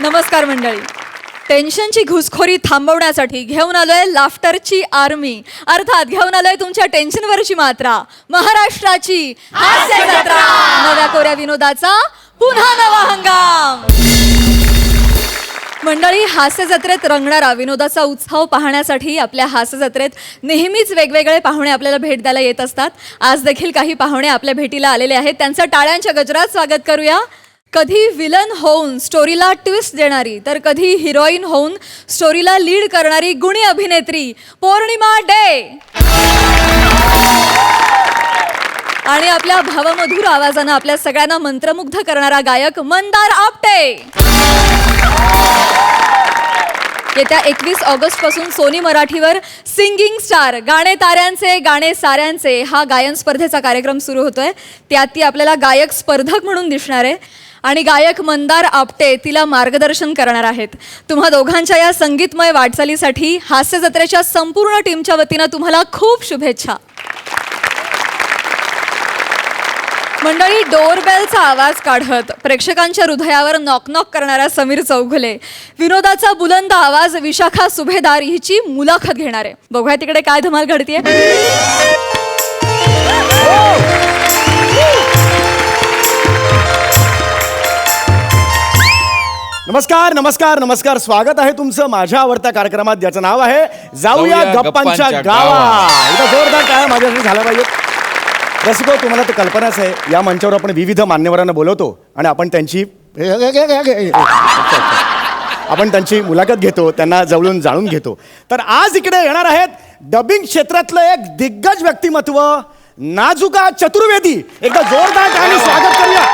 नमस्कार मंडळी. टेन्शनची घुसखोरी थांबवण्यासाठी घेऊन आलोय लाफ्टरची आर्मी, अर्थात घेऊन आलोय तुमच्या टेन्शनवरची मात्रा. महाराष्ट्राची हास्य जत्रा, नव्या कोऱ्या विनोदाचा पुन्हा नवा हंगाम. मंडळी, हास्य जत्रेत रंगणारा विनोदाचा उत्सव पाहण्यासाठी आपल्या हास्य जत्रेत नेहमीच वेगवेगळे पाहुणे आपल्याला भेट द्यायला येत असतात. आज देखील काही पाहुणे आपल्या भेटीला आलेले आहेत. त्यांचं टाळ्यांच्या गजरात स्वागत करूया. कधी विलन होऊन स्टोरीला ट्विस्ट देणारी, तर कधी हिरोईन होऊन स्टोरीला लीड करणारी गुणी अभिनेत्री पौर्णिमा डे. आणि आपल्या भावमधुर आवाजानं आपल्या सगळ्यांना मंत्रमुग्ध करणारा गायक मंदार आपटे. येत्या 21 ऑगस्ट पासून सोनी मराठीवर सिंगिंग स्टार, गाणे ताऱ्यांचे गाणे साऱ्यांचे हा गायन स्पर्धेचा कार्यक्रम सुरू होतोय. त्यात ती आपल्याला गायक स्पर्धक म्हणून दिसणार आहे आणि गायक मंदार आपटे तिला मार्गदर्शन करणार आहेत. तुम्हा दोघांच्या या संगीतमय वाटचालीसाठी हास्य जत्रेच्या संपूर्ण टीमच्या वतीनं तुम्हाला खूप शुभेच्छा. मंडळी, डोरबेलचा आवाज काढत प्रेक्षकांच्या हृदयावर नॉक नॉक करणारा समीर चौघुले, विनोदाचा बुलंद आवाज विशाखा सुभेदार हिची मुलाखत घेणार आहे. बघूया तिकडे काय धमाल घडतीये. नमस्कार नमस्कार नमस्कार. स्वागत आहे तुमचं माझ्या आवडत्या कार्यक्रमात, ज्याचं नाव आहे जाऊया गप्पांच्या गावा. एकदा जोरदार टाळ्या माझ्यासाठी झाला पाहिजे. रसिको, तुम्हाला तर कल्पनाच आहे, या मंचावर आपण विविध मान्यवरांना बोलवतो आणि आपण त्यांची मुलाखत घेतो, त्यांना जवळून जाणून घेतो. तर आज इकडे येणार आहेत डबिंग क्षेत्रातलं एक दिग्गज व्यक्तिमत्व नाजुका चतुर्वेदी. एकदा जोरदार टाळ्यांनी स्वागत करूया.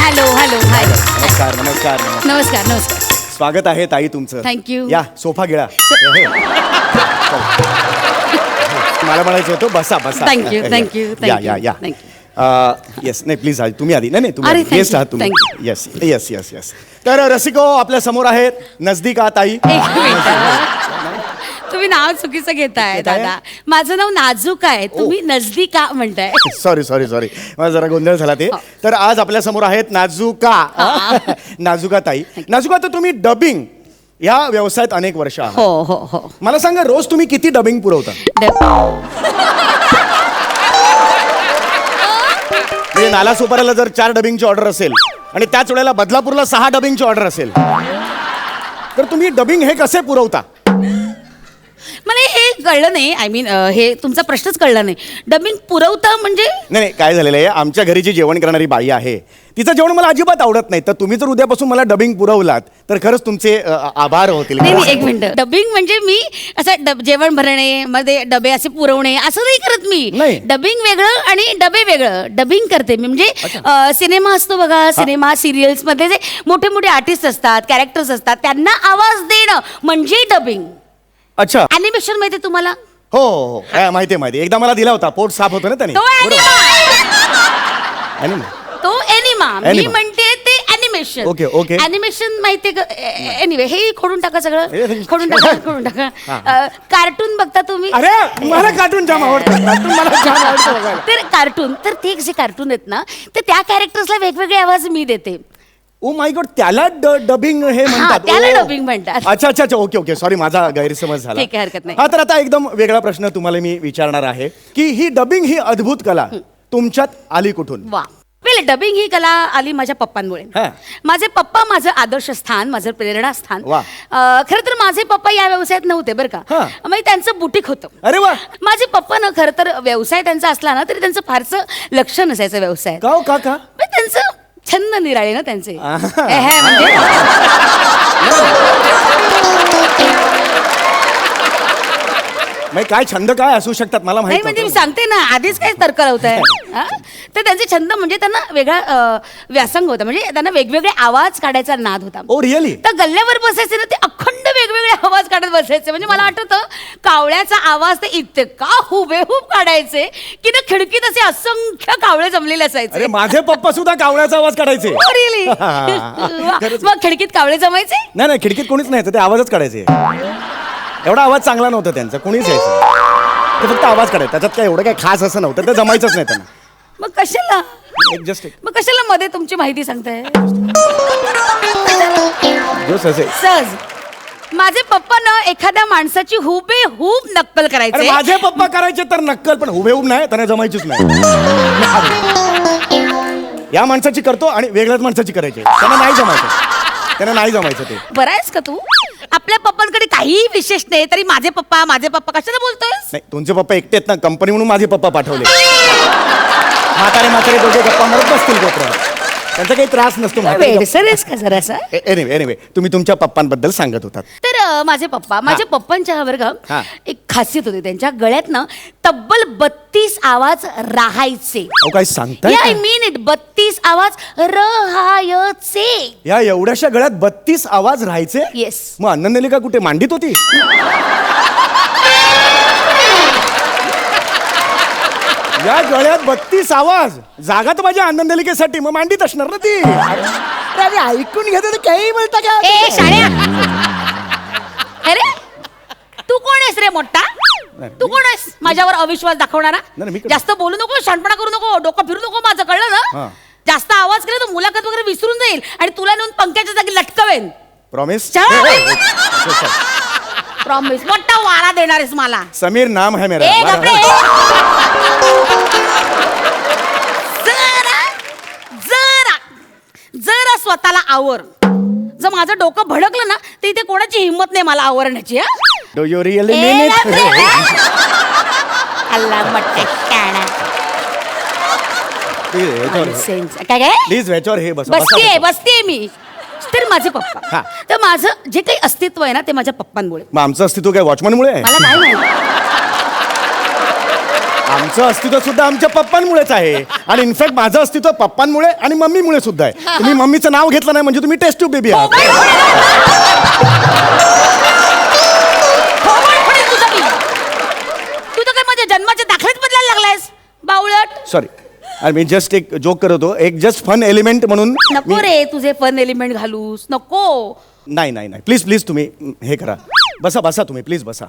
Hello hello hi. नमस्कार नमस्कार नमस्कार नमस्कार. स्वागत आहे ताई तुमचं. थँक्यू. या सोफा गिळा. मला म्हणायचं होतं बसा बसा. थँक्यू थँक्यू या या या. येस, नाही प्लीज तुम्ही आधी. नाही तुम्ही गेस्ट आहात तुम्ही. Yes yes yes yes. तर रसिको, आपल्या समोर आहेत नजदीका ताई. तुम्ही नाव चुकीचं घेताय दादा. माझं नाव नाजूक आहे, तुम्ही नजदीका म्हणताय. सॉरी सॉरी सॉरी, मला जरा गोंधळ झाला ते. तर आज आपल्या समोर आहेत नाजुका नाजुका ताई. नाजुका, तर तुम्ही डबिंग या व्यवसायात अनेक वर्ष आहात. हो हो हो. मला सांगा, रोज तुम्ही किती डबिंग पुरवता? म्हणजे नालासोपाऱ्याला जर 4 डबिंगची ऑर्डर असेल आणि त्याच वेळेला बदलापूरला 6 डबिंगची ऑर्डर असेल, तर तुम्ही डबिंग हे कसे पुरवता? मला हे कळलं नाही. आय मीन हे तुमचा प्रश्नच कळला नाही. डबिंग पुरवता म्हणजे? नाही, काय झालेलं आहे, आमच्या घरी जी जेवण करणारी बाई आहे, तिचं जेवण मला अजिबात आवडत नाही. तर तुम्ही जर उद्यापासून मला डबिंग पुरवलात तर खरंच तुमचे आभार होतील. नाही, एक मिनिट. डबिंग म्हणजे मी असं जेवण भरणे मध्ये डबे असे पुरवणे असं नाही करत मी. डबिंग वेगळं आणि डबे वेगळं. डबिंग करते मी म्हणजे सिनेमा असतो बघा, सिनेमा सिरियल्स मध्ये जे मोठे मोठे आर्टिस्ट असतात, कॅरेक्टर्स असतात, त्यांना आवाज देणं म्हणजे डबिंग. अच्छा. अॅनिमेशन माहिती तुम्हाला? हो हो, माहिती माहिती. एकदा मला दिला होता, पोट साफ होतं ना त्याने. तो एनिमा. मी म्हणते ते अॅनिमेशन. Okay okay. अॅनिमेशन माहितीये का? एनिवे, हे खोडून टाका सगळं. खोडून टाका खोडून टाका. कार्टून बघता तुम्ही? अरे मला कार्टून जाम आवडतं. कार्टून मला जाम आवडतं. तर कार्टून, तर ते जे कार्टून आहेत ना, तर त्या कॅरेक्टर्सला वेगवेगळे आवाज मी देते. ओ माय गॉड, त्याला डबिंग हे म्हणतात? त्याला डबिंग म्हणतात. अच्छा अच्छा अच्छा. ओके ओके, सॉरी, माझा गैरसमज झाला. ठीक आहे, हरकत नाही. हा, तर आता एकदम वेगळा प्रश्न तुम्हाला मी विचारणार आहे की ही डबिंग ही अद्भुत कला तुमच्यात आली कुठून? वा. वेल, डबिंग ही कला आली माझ्या पप्पांमुळे. माझे पप्पा माझं आदर्श स्थान, माझं प्रेरणास्थान. खरं तर माझे पप्पा या व्यवसायात नव्हते बरं का. म्हणजे त्यांचं बुटीक होतं. अरे वा. माझे पप्पा ना, खरं तर व्यवसाय त्यांचा असला ना तरी त्यांचं फारसं लक्ष नसायचं व्यवसाय. का? त्यांचं छंद निराळे ना त्यांचे. म्हणजे काय छंद काय असू शकतात मला नाही, माहिती. म्हणजे मी सांगते ना, आधीच काय तर्क लावताय. तर त्यांचे छंद म्हणजे त्यांना वेगळा व्यासंग होता. म्हणजे त्यांना वेगवेगळे आवाज काढायचा नाद होता. Oh really? तर गल्ल्यावर बसायचे ना, ते अखंड वेगवेगळे आवाज काढत बसायचे. म्हणजे मला आठवतं, कावळ्याचा आवाज ते इतका हुबेहूब काढायचे की ना, खिडकीत असे असंख्य कावळे जमलेले असायचे. अरे माझे पप्पा सुद्धा कावळ्याचा आवाज काढायचे. रिअली? मग खिडकीत कावळे जमायचे? नाही, खिडकीत कोणीच नाही, ते आवाजच काढायचे. एवढा आवाज चांगला नव्हता त्यांचा, कोणीच यायचं. ते फक्त आवाज काढायचा, त्याच्यात काय एवढं काय खास असं नव्हतं, ते जमायचंच नाही त्यांना. मग कशाला जस्ट मग कशाला मध्ये तुमची माहिती सांगताय सहज माझे पप्पा ना एखाद्या माणसाची हुबेहूब नक्कल अरे करायचे. माझे पप्पा करायचे तर नक्कल, पण हुबेहूब नाही, त्यांना जमायचीच नाही. या माणसाची करतो आणि वेगळ्याच माणसाची करायची, त्यांना नाही जमायचं ते. बरं आहेस का तू? आपल्या पप्पांकडे काही विशेष नाही तरी माझे पप्पा कशाला बोलतोयस? नाही, तुमचे पप्पा एकटे आहेत ना, कंपनी म्हणून माझे पप्पा पाठवले. म्हातारे दोघे गप्पा मारत बसतील कोपऱ्यात, त्यांचा काही त्रास नसतो. वेडसरेस का जरासा? एनिवे तुम्ही तुमच्या पप्पांबद्दल सांगत होतात. तर माझे पप्पांच्या वर्ग हा. एक खासियत होती, त्यांच्या गळ्यात ना तब्बल 32 आवाज राहायचे. अहो काय सांगताय आय का? मीन इट 32 आवाज राहायचे. या एवढ्याशा गळ्यात 32 आवाज राहायचे? येस. मग अन्ननलिका कुठे मांडीत होती? या गळ्यात 32 आवाज, जागा तर माझ्या आनंदलिकेसाठी, मग मांडीत असणार ना ती. अरे ऐकून घेते तर काही म्हणता का? ए शाळ्या, अरे तू कोण आहेस रे मोठा? तू कोण आहेस माझ्यावर अविश्वास दाखवणारा? नाही, मी जास्त बोलू नको, शहाणपणा करू नको, डोकं फिरू नको माझं, कळलं ना? हा. जास्त आवाज केला तर मुलाखत वगैरे विसरून जाईल आणि तुला नेऊन पंख्याच्या जागी लटकवेन. प्रॉमिस? प्रॉमिस. मोठा वारा देणार आहेस मला. समीर नाम है मेरा. ए गप्रे. जरा स्वतःला आवर. जर माझं डोकं भडकलं ना तर इथे कोणाची हिंमत नाही मला आवरण्याची. Do you really mean it? अल्ला मट्टे काना. काय प्लीज याच्यावर हे बस. बसते मी. तर माझे पप्पा, हा. तर माझं जे काही अस्तित्व आहे ना ते माझ्या पप्पांमुळे. मग आमचं अस्तित्व काय वॉचमनमुळे आहे? मला नाही माहिती. आमचं अस्तित्व सुद्धा आमच्या पप्पांमुळेच आहे, आणि इनफॅक्ट माझं अस्तित्व पप्पांमुळे आणि मम्मीमुळे सुद्धा आहे. तुम्ही मम्मीचं नाव घेतलं नाही म्हणजे तुम्ही टेस्ट ट्यूब बेबी आहात. तू तर काय माझ्या जन्माच्या दाखलेच बदलायला लागलायस बावळट. सॉरी, मी जस्ट एक जोक करत होतो, एक जस्ट फन एलिमेंट म्हणून. नको रे तुझे फन एलिमेंट घालूस, नको. नाही प्लीज तुम्ही हे करा. बसा तुम्ही प्लीज बसा.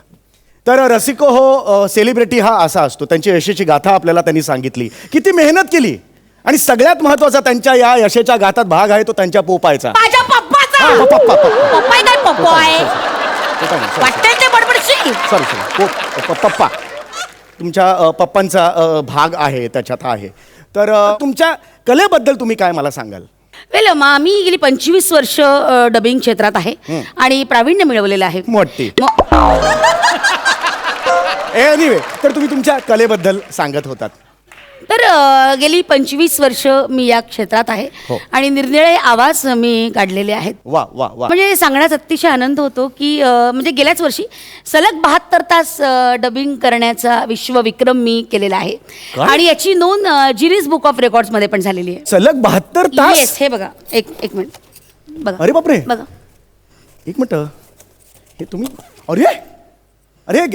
तर रसिको हो सेलिब्रिटी हा असा असतो, त्यांची यशाची गाथा आपल्याला त्यांनी सांगितली, किती मेहनत केली, आणि सगळ्यात महत्वाचा त्यांच्या या यशाच्या गाथात भाग आहे तो त्यांच्या पोपायचा. माझ्या पप्पाचा. हा, पप्पा पप्पा काय पप्पा आहे? वाटतंय ते बडबडशी. सॉरी पप्पा, तुमच्या पप्पांचा भाग आहे त्याच्यात आहे. तर तुमच्या कलेबद्दल तुम्ही काय मला सांगाल? वेल मी गेली 25 वर्ष डबिंग क्षेत्रात आहे आणि प्रावीण्य मिळवलेलं आहे. मोठी. एनिवे, तर तुम्ही तुमच्या कलेबद्दल सांगत होतात. तर गेली 25 वर्ष मी या क्षेत्रात आहे हो. आणि निरनिराळे आवाज मी काढलेले आहेत. वा वा वा. म्हणजे सांगण्यात अतिशय आनंद होतो की म्हणजे गेल्याच वर्षी सलग 72 तास डबिंग करण्याचा विश्वविक्रम मी केलेला आहे. काय? आणि याची नोंद गिनीज बुक ऑफ रेकॉर्ड्स मध्ये पण झालेली आहे. सलग 72 तास? येस. हे बघा, एक मिनिट बघा. अरे बापरे. बघा, एक मिनिट, हे तुम्ही अरे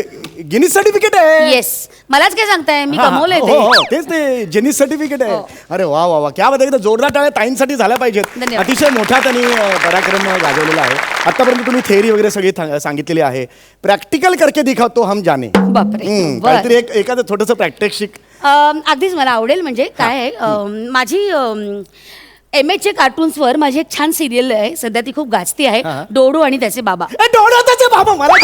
गिनीज सर्टिफिकेट आहे? येस. मलाच काय सांगताय, मी हा, कमवलंय हो, ते. हो, तेच ते गिनीज सर्टिफिकेट आहे. हो. अरे वा वा वा, क्या बात आहे. जोरदार टाळ्या ताईंसाठी झाल्या पाहिजेत. धन्यवाद. अतिशय मोठा त्यांनी पराक्रम गाजवलेला आहे. आतापर्यंत तुम्ही थेअरी वगैरे सगळी सांगितलेली आहे. प्रॅक्टिकल करके दिखाओ तो हम जाने. बापरे. बरं. काहीतरी एखादं छोटंसं प्रॅक्टिस. अगदीच मला आवडेल. म्हणजे काय आहे, माझी MH कार्टून्सवर माझी एक छान सिरियल आहे सध्या, ती खूप गाजती आहे. डोडो आणि त्याचे बाबा. डोडो त्याचे बाबा, मला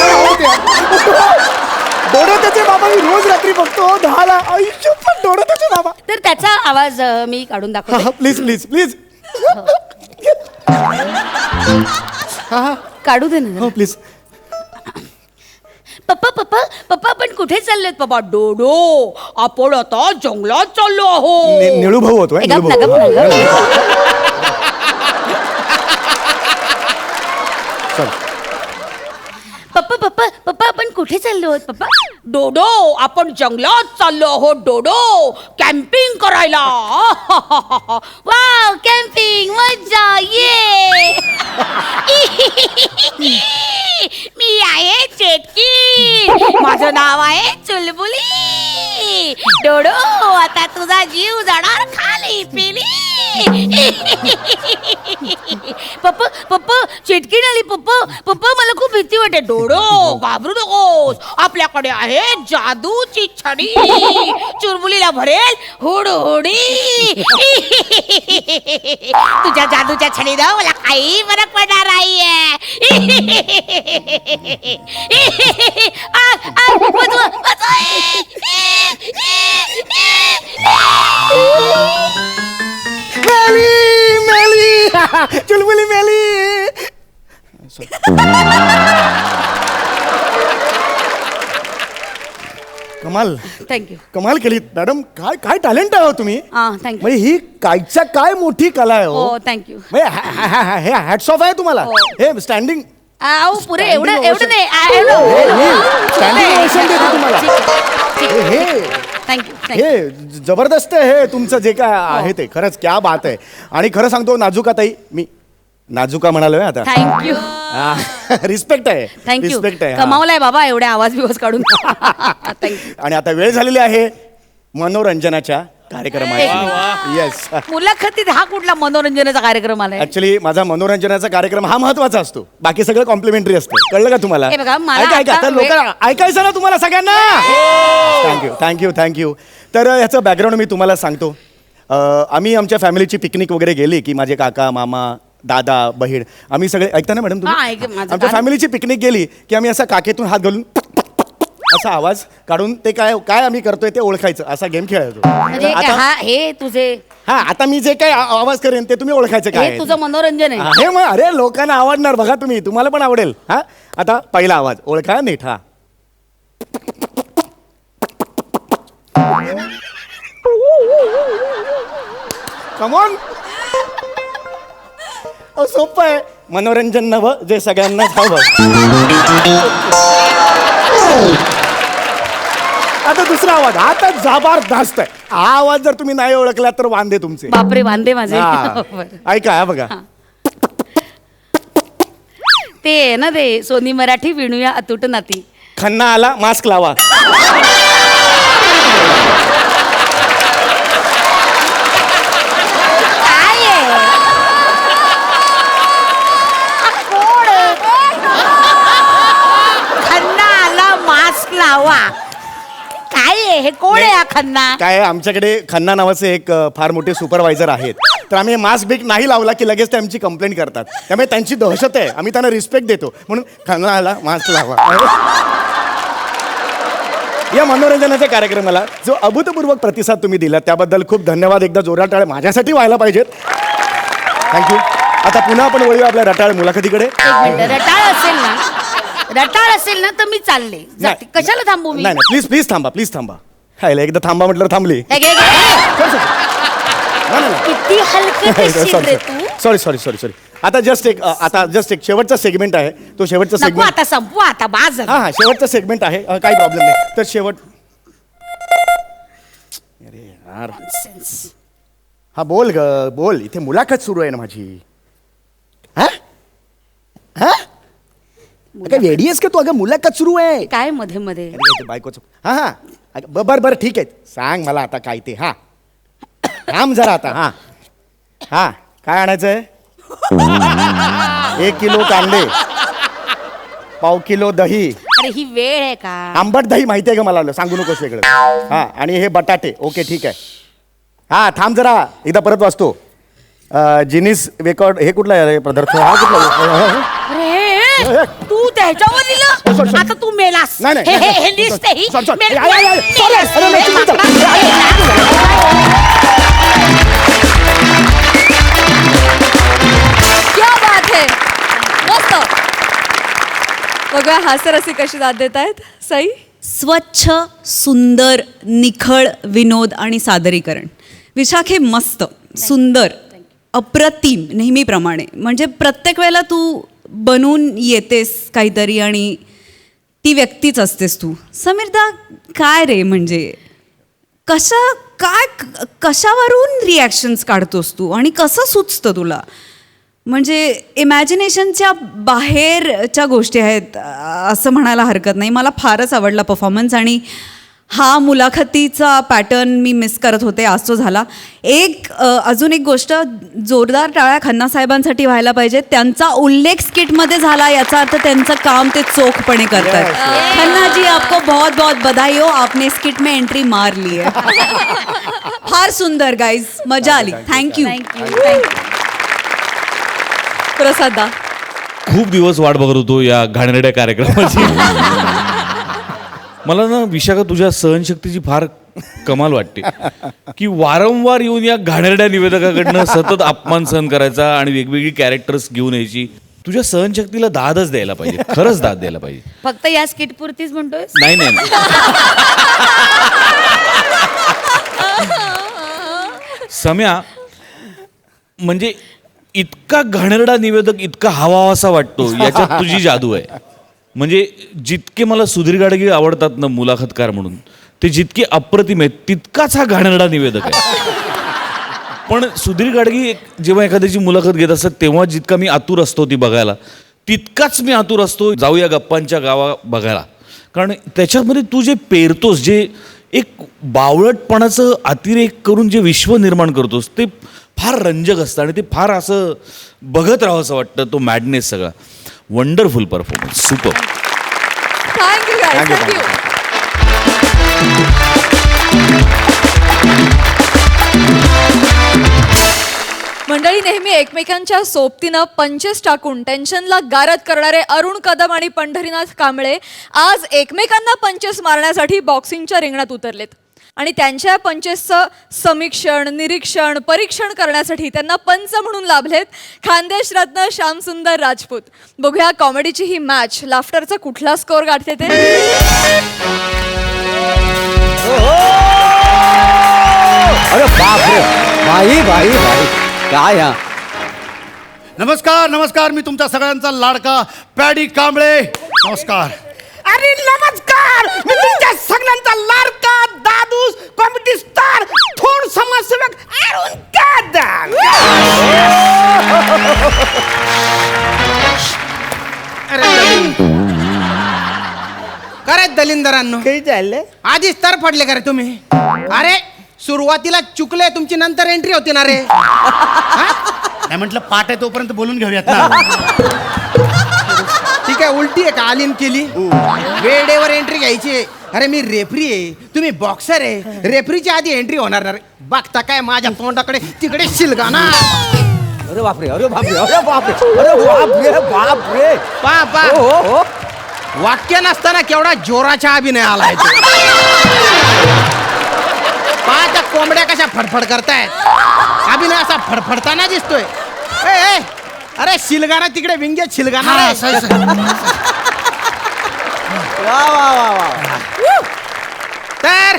डोडो त्याचे बाबा मी रोज रात्री बघतो 10ला. आयुष्य पण डोडो त्याचे बाबा. तर त्याचा आवाज मी काढून दाखवते. प्लीज काढू दे ना. हो प्लीज. पप्पा आपण कुठे चाललोय पप्पा? डोडो, आपण आता जंगलात चाललो आहो. निळू भाऊ होतोय. गप ना, गप ना, गप. पप्पा आपण कुठे चाललो आहोत पप्पा? डोडो, आपण जंगलात चाललो आहोत. डोडो, कॅम्पिंग करायला. वाव, कॅम्पिंग, मजा, ये. मी आहे चेटकी, माझं नाव आहे चुलबुली. डोडो, आता तुझा जीव जाणार खाली पिली. पप्पा चिटकीण आली पप्पा पप्पा मला खूप भीती वाटते. डोडो घाबरू नकोस, आपल्याकडे आहे जादूची छडी, चुरमुलीला भरेल हुडहुडी. तुझ्या जादूच्या छडीनं मला काही फरक पडणार नाहीये. मेली मेली चुलबुली मेली. कमाल थँक्यू. कमाल केली मॅडम. काय काय टॅलेंट आहे हो तुम्ही. थँक्यू. म्हणजे ही कायच्या काय मोठी कला आहे हो. हो थँक्यू. म्हणजे हे हॅट्स ऑफ आहे तुम्हाला. हो. हे स्टँडिंग आऊ पुरे एवढं Standing एवढं नाही. स्टँडिंग ओवेशन देते तुम्हाला. हे थँक्यू. हे जबरदस्त आहे हे तुमचं जे काय आहे ते. खरंच क्या बात आहे. आणि खरं सांगतो नाजुका ताई, मी नाजुका म्हणालोय आता. थँक्यू. रिस्पेक्ट आहे. थँक्यू. रिस्पेक्ट आहे. हा. कमावलाय बाबा एवढे आवाज बिवाज काढून. थँक्यू. आणि आता वेळ झालेली आहे मनोरंजनाच्या कार्यक्रमाची. येस. मुलाखतीत हा कुठला मनोरंजनाचा कार्यक्रम आलाय. ऍक्च्युली माझा मनोरंजनाचा कार्यक्रम हा महत्वाचा असतो. बाकी सगळं कॉम्प्लिमेंटरी असतं. कळलं का तुम्हाला. हे बघा, मला ऐका ऐका आता तर लोक ऐकायचं ना तुम्हाला सगळ्यांना. Thank you thank you thank you. तर ह्याचं बॅकग्राऊंड मी तुम्हाला सांगतो. आम्ही आमच्या फॅमिलीची पिकनिक वगैरे गेली की माझे काका मामा दादा बहीण आम्ही सगळे ऐकता ना मॅडम हा, ऐक, तुम्ही. माझं आमच्या कान- फॅमिलीची पिकनिक गेली की आम्ही असा काकेतून हात घालून असा आवाज काढून ते काय काय आम्ही करतोय ते ओळखायचं असा गेम खेळायचो. म्हणजे आता हा हे तुझे हा आता मी जे काय आवाज करेन ते तुम्ही ओळखायचं काय हे आहे. तुझं मनोरंजन आहे. हा, हे मग अरे लोकांना आवडणार बघा तुम्ही. तुम्हाला पण आवडेल. हा आता पहिला आवाज ओळखा नीट. हा कमॉन. सोपं आहे. मनोरंजन नवं जे सगळ्यांना हवं. आता दुसरा आवाज आता जबरदस्त आहे. हा आवाज जर तुम्ही नाही ओळखला तर वांदे तुमचे. बापरे वांदे माझे. हा. बरं. ऐका हा बघा. ते आहे ना ते सोनी मराठी विणूया अतूट नाती. खन्ना आला मास्क लावा. काय आहे? कोण आहे? खन्ना आला मास्क लावा. काय आहे हे? कोण आहे हा खन्ना? काय आहे, आमच्याकडे खन्ना नावाचे एक फार मोठे सुपरवायझर आहेत. तर आम्ही मास्क बिक नाही लावला की लगेच ते आमची कंप्लेंट करतात. त्यामुळे त्यांची दहशत आहे. आम्ही त्यांना रिस्पेक्ट देतो म्हणून खन्ना आला मास्क लावा. या मनोरंजनाच्या कार्यक्रमाला जो अभूतपूर्व प्रतिसाद तुम्ही दिला त्याबद्दल खूप धन्यवाद. एकदा जोरात टाळ्या माझ्यासाठी व्हायला पाहिजेत. थँक्यू. आता पुन्हा आपण वळूया आपल्या रटाळ मुलाखतीकडे. एक मिनिट. रटाळ असेल ना तर मी चालले जाते. कशाला थांबू मी? नाही नाही प्लीज प्लीज थांबा प्लीज थांबा. हायला एकदा थांबा म्हटलं थांबली. हे घे, घे. किती हलकं दिसशील रे तू. Sorry sorry sorry sorry. आता जस्ट एक शेवटचा सेगमेंट आहे. तो शेवटचा नको सेगमेंट. आता संपू आता बाज झालं. हा हा शेवटचा सेगमेंट आहे. काही प्रॉब्लेम नाही. तर शेवट. अरे यार. Nonsense. हा बोल ग बोल. इथे मुलाखत सुरू आहे ना माझी. हा हा काय वेडी आहेस का तू. अगं मुलाखत सुरू आहे. काय मध्ये मध्ये अरे, ते बायकोचं. हा हा बरं बरं ठीक आहे. सांग मला आता काय ते. हा थांब जरा आता. हा हा काय आणायचंय. 1 किलो कांदे, पाव किलो दही. अरे ही वेळ आहे का? आंबट दही माहिती आहे का मला. सांगू नकोस वेगळं. हा आणि हे बटाटे. ओके ठीक आहे. हा थांब जरा एकदा परत वाचतो. जिनिस रेकॉर्ड हे कुठला आहे पदार्थ. हा कुठला. अरे तू त्याच्यावर दिलं. sorry. आता तू मेलास. नाही, नाही, हे- नाही. हे लिस्ट आहे ही. Sorry, sorry. मेल- या, या, या. मेलास. Sorry. अरे, नाही, हे चुकीचं. बाबा. क्या बात है. मस्त. बघूया हास्यरसी कशी दाद देत आहेत. सई. स्वच्छ सुंदर निखळ विनोद आणि सादरीकरण. विशाखे मस्त सुंदर अप्रतिम नेहमीप्रमाणे. म्हणजे प्रत्येक वेळेला तू बनून येतेस काहीतरी आणि ती व्यक्तीच असतेस तू. समीरदा काय रे म्हणजे कशावरून रिॲक्शन्स काढतोस तू आणि कसं सुचतं तुला. म्हणजे इमॅजिनेशनच्या बाहेरच्या गोष्टी आहेत असं म्हणायला हरकत नाही. मला फारच आवडला परफॉर्मन्स आणि हा मुलाखतीचा पॅटर्न मी मिस करत होते, आज तो झाला. अजून एक गोष्ट, जोरदार टाळ्या खन्ना साहेबांसाठी व्हायला पाहिजे. त्यांचा उल्लेख स्किटमध्ये झाला, याचा अर्थ त्यांचं काम ते चोखपणे करतात. खन्ना जी, आपको बहुत बहुत बधाई हो, आपने स्किट में एंट्री मार ली है. फार सुंदर गाईज, मजा आली. थँक्यू. प्रसादा, खूप दिवस वाट बघत होतो या घाणेरड्या कार्यक्रमाची. मला ना विशाखा तुझ्या सहनशक्तीची फार कमाल वाटते की वारंवार येऊन या घाणेरड्या निवेदकाकडनं सतत अपमान सहन करायचा आणि वेगवेगळी कॅरेक्टर्स घेऊन यायची. तुझ्या सहनशक्तीला दादच द्यायला पाहिजे, खरंच दाद द्यायला पाहिजे. फक्त या स्किट पुरतीच म्हणतोय. नाही नाही नाही. सम्या म्हणजे इतका घाणेरडा निवेदक इतका हवाहवासा वाटतो, याच्यात तुझी जादू आहे. म्हणजे जितके मला सुधीर गाडगे आवडतात ना मुलाखतकार म्हणून, ते जितके अप्रतिम आहेत तितकाच हा घाणेरडा निवेदक आहे. पण सुधीर गाडगे जेव्हा एखाद्याची मुलाखत घेत असतात तेव्हा जितका मी आतुर असतो ती बघायला, तितकाच मी आतुर असतो जाऊया गप्पांच्या गावा बघायला. कारण त्याच्यामध्ये तू जे पेरतोस, जे एक बावळटपणाचं अतिरेक करून जे विश्व निर्माण करतोस, ते फार रंजक असतं आणि ते फार असं बघत राहावं असं वाटतं. तो मॅडनेस सगळा. Wonderful performance, super. Thank you guys, thank you. मंडळी, नेहमी एकमेकांच्या सोबतीनं पंचेस टाकून टेन्शनला गारद करणारे अरुण कदम आणि पंढरीनाथ कांबळे आज एकमेकांना पंचेस मारण्यासाठी बॉक्सिंगच्या रिंगणात उतरलेत. आणि त्यांच्या पंचेसचं समीक्षण, निरीक्षण, परीक्षण करण्यासाठी त्यांना पंच म्हणून लाभलेत खानदेश रत्न श्यामसुंदर राजपूत. बघूया कॉमेडीची ही मॅच लाफ्टरचा कुठला स्कोअर गाठते ते. अरे बाप रे, भाई भाई भाई काय हा. नमस्कार नमस्कार, मी तुमच्या सगळ्यांचा लाडका पॅडी कांबळे. नमस्कार. अरे नमस्कार, मी तुमच्या सगळ्यांचा लाडका दादूस कॉमेडी स्टार थोर समाजसेवक अरुण कदम. अरे दलिंदरांनो, काही चाललंय? आधीच तर पडले का रे तुम्ही? अरे सुरुवातीला चुकले तुमची, नंतर एंट्री होती ना रे. नाही म्हटलं पाठ आहे तोपर्यंत बोलून घेऊयात ना. ठीक आहे, उलटी आहे का आलीन केली? वेळेवर एंट्री घ्यायची. अरे मी रेफरी आहे, तुम्ही बॉक्सर आहे. रेफरीच्या आधी एंट्री होणार ना रे. बघता काय माझ्या तोंडाकडे, तिकडे शिलगाना. अरे बापरे, अरे बापरे, अरे बापरे, अरे बापरे, बापरे. पा हो. वाक्य नसताना केवढा जोराचा अभिनय आलाय तो. त्या कोंबड्या कशा फडफड करतायत. अभिनय असा फडफडताना दिसतोय. ए, अरे शिलगाना तिकडे, विंग्यात शिलगाना रे. वा वा वा वा. तर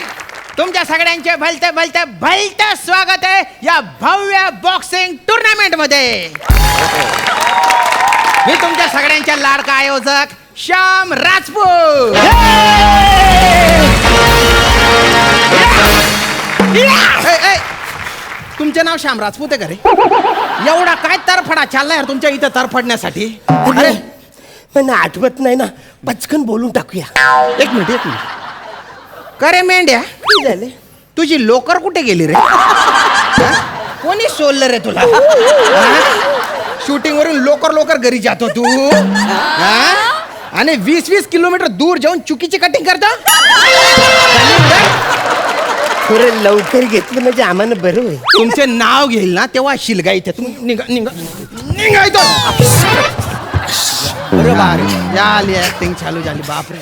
तुमच्या सगळ्यांचे भलते भलते भलते स्वागत आहे या भव्य बॉक्सिंग टुर्नामेंट मध्ये. मी तुमच्या सगळ्यांच्या लाडका आयोजक श्याम राजपूत. तुमचे नाव श्याम राजपूत आहे का रे? एवढा काय तरफडा चाललाय यार तुमच्या इथं तरफडण्यासाठी? अरे मला आठवत नाही ना, पचकन बोलून टाकूया. एक मिनिट. करे मेंढ्या, काय झाले? तुझी लोकर कुठे गेली रे? कोणी सोडलं रे तुला? शूटिंग वरून लोकर घरी जातो तू, आणि 20-20 किलोमीटर दूर जाऊन चुकीची कटिंग करता. थोडं लवकर घेतलं म्हणजे आम्हाला बरं होईल. तुमचे नाव घेईल ना तेव्हा शिलगा इथे. तुम्ही निघायचं. अरे बापरे, या आली ऍक्टिंग चालू झाली. बापरे,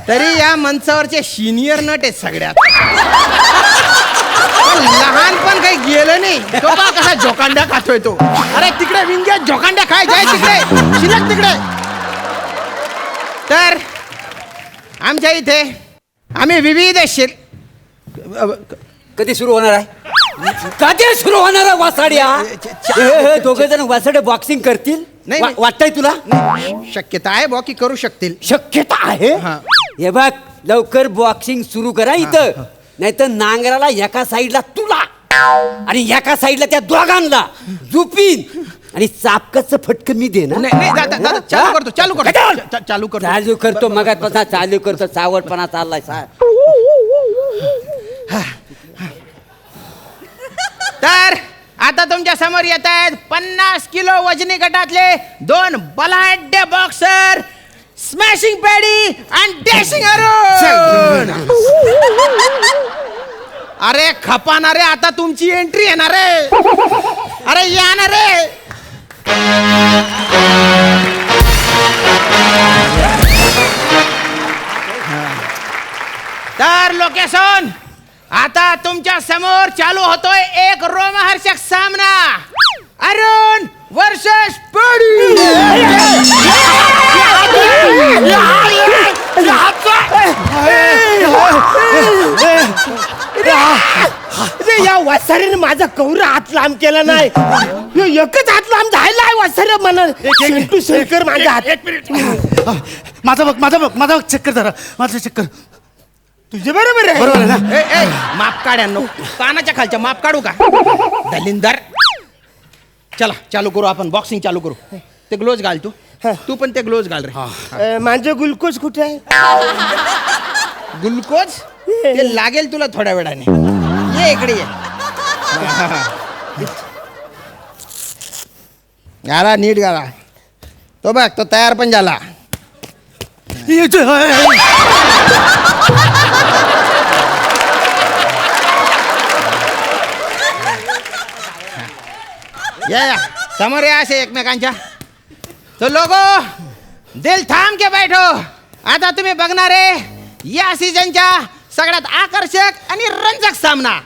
तरी या मंचावरचे सिनियर नट आहेत सगळ्यात. लहानपण काही गेलं नाही. तो बा कसा झोकांड्या खातोय तो. अरे तिकडे विंग्यात झोकांड्या खाय जाय तिकडे, शिलक तिकडे. तर आमच्या इथे आम्ही विविध कधी सुरू होणार आहे? कधी सुरू होणार आहे वासाड्या? दोघे जण वासाडे बॉक्सिंग करतील? नाही. वाटतंय तुला? शक्यता आहे बॉ की करू शकतील. शक्यता आहे. हा. हे बघ, लवकर बॉक्सिंग सुरू करा इथं, नाही तर नांगराला एका साईडला तुला आणि एका साईडला त्या दोघांना झुपीन आणि चापकाचं फटकन मी दे ना. नाही, दादा, चालू करतो. चालू करतो मगात चालू करतो. चावटपणा चाललाय. तर आता तुमच्या समोर येत आहेत 50 किलो वजनी गटातले 2 बलाढ्य बॉक्सर, स्मॅशिंग पॅडी आणि डॅशिंग अरुण. अरे खपाना रे, आता तुमची एंट्री येणार रे. अरे या ना रे. तर लोकेशन, आता तुमच्या समोर चालू होतोय एक रोमहर्षक सामना. अरुण वर्सेस पडी. या वासारीने माझा कौरा हात लांब केला नाही. एकच हात लांब झाला आहे वासारे म्हणाल. शेंटू शेंकर माझा हात. माझा बघ चेक कर जरा, माझं चेक कर. तुझे बरोबर आहे. बरोबर आहे ना? माप काढ्या, कानाच्या खालच्या माप काढू का दलिंदर. चला चालू करू, आपण बॉक्सिंग चालू करू. ते ग्लोव्ज घाल तू पण ते ग्लोव्ज घाल रे. माझं ग्लुकोज कुठे आहे? ग्लुकोज ते लागेल तुला थोड्या वेळाने. ये इकडे ये. घाला नीट घाला. तो बघ तो तयार पण झाला. या समोर या असे एकमेकांच्या. तो लोगो दिल थांब के बैठो. आता तुम्ही बघणारे या सीझनच्या सगळ्यात आकर्षक आणि रंजक सामना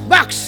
बॉक्स.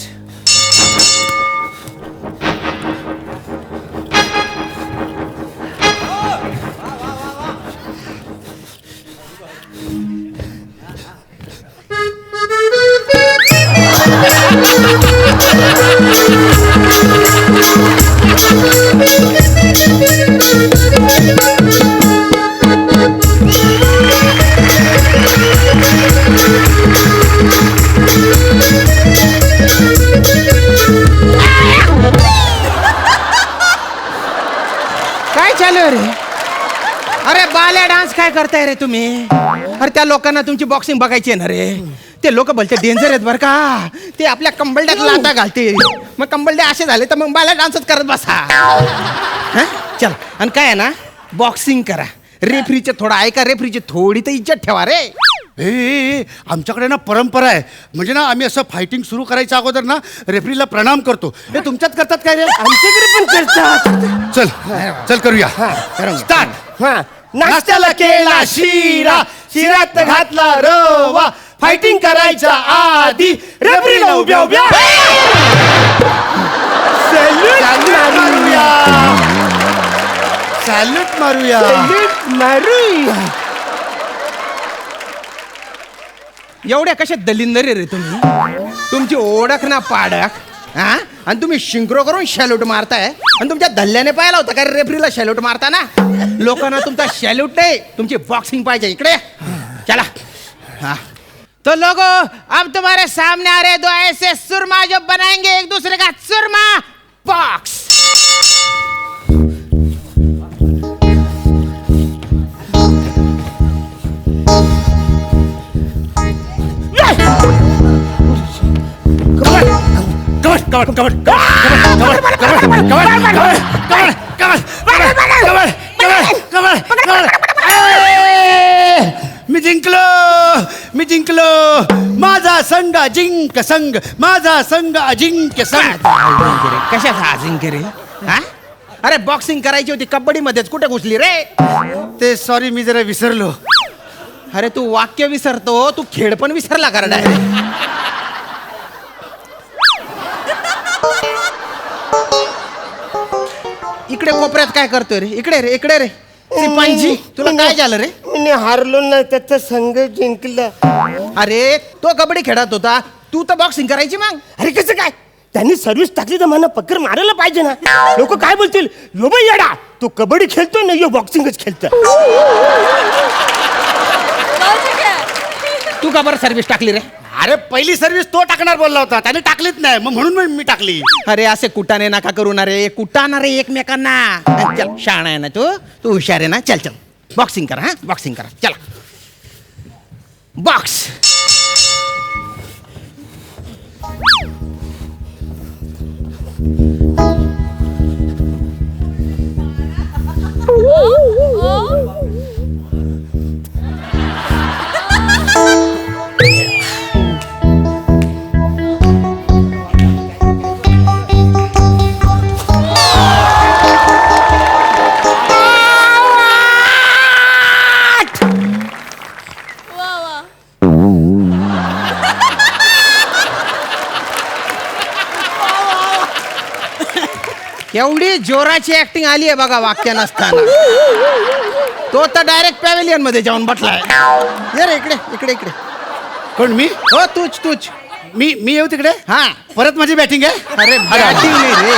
काय चालू आहे रे? अरे बाल्या डान्स काय करताय रे तुम्ही? अरे त्या लोकांना तुमची बॉक्सिंग बघायची आहे ना रे. ते लोक बोलते डेंजर आहेत बरं का. ते आपल्या कंबलड्यात लाथा घालते. मग कंबलड्या असे झाले तर मग बाल्या डान्सच करत बसा. हं? चल आणि काय आहे ना, बॉक्सिंग करा. रेफरीचे थोडा ऐका, रेफरीची थोडी तर इज्जत ठेवा रे. ए आमच्याकडे ना परंपरा आहे. म्हणजे ना आम्ही असं फायटिंग सुरू करायच्या अगोदर ना रेफरीला प्रणाम करतो. हे तुमच्यात करतात काय रे? आमच्याकडे पण करतात. चल करूया. स्टार्ट. नाश्त्याला केला शिरा, शिऱ्यात घातला रवा. फायटिंग करायच्या आधी रेफरीला उभ्या उभ्या सॅल्यूट मारूया. मारूया. एवढ्या कशा दलिंदर रे तुम्ही? तुमची ओळख ना पाडक. हा आणि तुम्ही शिंक्रो करून शॅल्यूट मारताय. आणि तुमच्या धल्ल्याने पाहिला होता का रेफरीला शॅल्यूट मारताना? लोकांना तुमचा शॅल्यूट नाही, तुमची बॉक्सिंग पाहिजे. इकडे चला. हाँ तो लोगो, अब तुम्हारे सामने आ रहे दो ऐसे सुरमा जो बनाएंगे एक दूसरे का सुरमा बॉक्स. मी जिंकलो. माझा संघ अजिंक्य संघ, माझा संघ अजिंक्य संघ. कशाचा अजिंक्य रे? हा? अरे बॉक्सिंग करायची होती, कबड्डी मध्येच कुठे घुसली रे? ते सॉरी, मी जरा विसरलो. अरे तू वाक्य विसरतो, तू खेळ पण विसरला का रे? इकडे कोपऱ्यात काय करतोय रे? इकडे रे, इकडे रे. सिपांची तुला काय झालं रे? मी हारलो ना, त्याचा संघ जिंकला. अरे तो कबड्डी खेळत होता, तू तर बॉक्सिंग करायची मग. अरे कसं काय? त्यांनी सर्व्हिस टाकली तर मला पक्कर मारायला पाहिजे ना. लोक काय बोलतील? यो बाई येडा, तो कबड्डी खेळतोय ना, यो बॉक्सिंगच खेळतोय. तू का बरं सर्व्हिस टाकली रे? अरे पहिली सर्व्हिस तो टाकणार बोलला होता, त्याने टाकलीच नाही, मग म्हणून मी टाकली. अरे असे कुटाने नका करू ना रे. कुटाना रे एकमेकांना. चल शाणा आहे ना तू हुशार आहे ना. चल चल बॉक्सिंग करा. हा बॉक्सिंग करा. चला बॉक्स. एवढी जोराची ऍक्टिंग आली आहे बघा वाक्य नसताना. तो तर डायरेक्ट पॅव्हेलियन मध्ये जाऊन बसलाय. ये रे इकडे इकडे इकडे. कोण मी हो तूच. मी येऊ तिकडे हा परत माझी बॅटिंग आहे. अरे बॅटिंग नाही रे.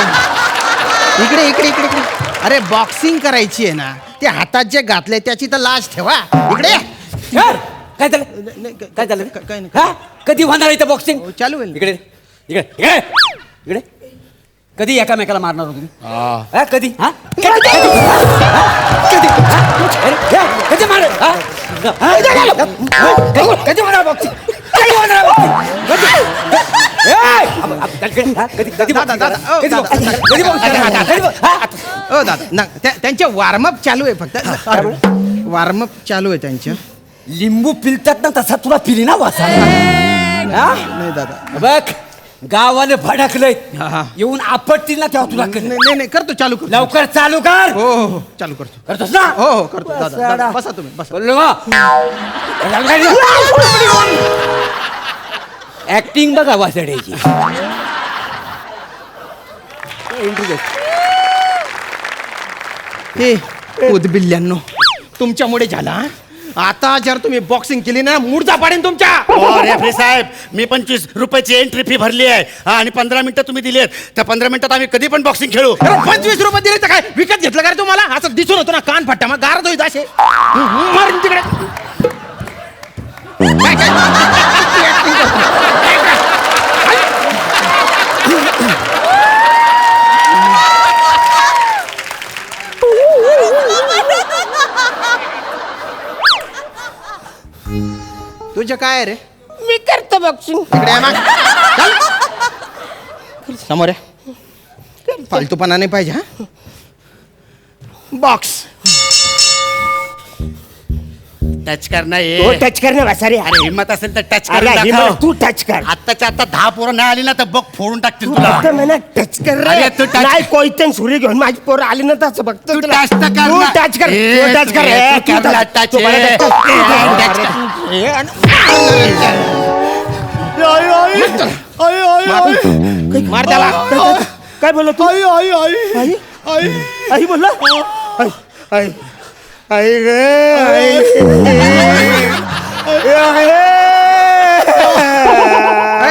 इकडे इकडे इकडे इकडे. अरे बॉक्सिंग करायची आहे ना. ते हातात जे घातले त्याची तर लाज ठेवा. इकडे ये. काय झालं काय झालं काय नाही. हा कधी होणार इथं बॉक्सिंग? चालू होईल. इकडे इकडे इकडे इकडे कधी एकामेकाला मारणार हो तुम्ही? हा, कधी हा कधी कधी हा? अरे, हे, कधी मार हा? हा? कधी होणार बॉक्सिंग? कधी होणार boxing? कधी दादा, कधी दादा, कधी ओ दादा त्यांचे वॉर्मअप चालू आहे फक्त. वॉर्मअप चालू आहे त्यांच्या. लिंबू पिलतात ना तसा तुला पिली ना वासा नाही दादा. बघ गावाने भडकलंय हा, हा. येऊन आपटतील ना तेव्हा तुला कळेल. नाही करतो चालू करतो. लवकर चालू कर. हो चालू करतो. करतोस ना? हो करतो दादा. बसा तुम्ही बसा. बोललो ऍक्टिंग बघा वासड्याची. हे उदबिल्ल्यांनो तुमच्यामुळे झाला हा? आता जर तुम्ही बॉक्सिंग केली ना मूडचा पाडेन तुमच्या. रेफरी साहेब मी 25 रुपयाची एंट्री फी भरली आहे आणि 15 मिनिटं तुम्ही दिली आहेत. त्या 15 मिनिटात आम्ही कधी पण बॉक्सिंग खेळू. 25 रुपये दिले तर काय विकत घेतलं का रे तुम्हाला? असं दिसून होतो ना कान फट्टा मग गारद होईत असे. मारून तिकडे. काय? Acting करतो. तुझं काय आहे रे? मी करतो बॉक्सिंग. इकडे आहे मग. चल. समोर आहे. फालतूपणा नाही पाहिजे हा. बॉक्स टच करणार तो टच करणे वासारे. अरे हिम्मत असेल तर टच अरे कर. हिम्मत, तू टच कर. आत्ताच्या आता 10 पोरं नाही आली ना तर बघ फोडून टाकतील तू तुला. फक्त म्हणा टच कर रे. अरे तू touch- नाही कोयतन सुरी घेऊन माझी पोरं आली ना तसं बघतो तू तुला. touch तर कर तू ना. टच कर. ए, तू टच कर. तू ए, तू कॅमेरा touch- touch तू मला आहे. touch कर. ए, तू touch touch कर. कर. ए, आणि- मार त्याला. काय बोललो तू? आई आई बोलला आई आई आई रे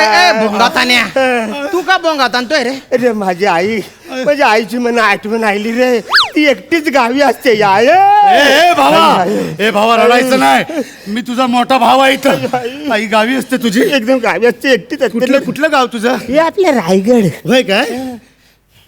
ए, भोंगातान्या. तू का भोंगात आणतोय रे? अरे माझी आई माझ्या आईची मला आठवण आली रे. ती एकटीच गावी असते या ए भावा रडायचं नाही. मी तुझा मोठा भाव आहे इथं. आई गावी असते तुझी. एकदम गावी असते एकटीच असते. कुठलं गाव तुझं? हे आपलं रायगड. होय काय?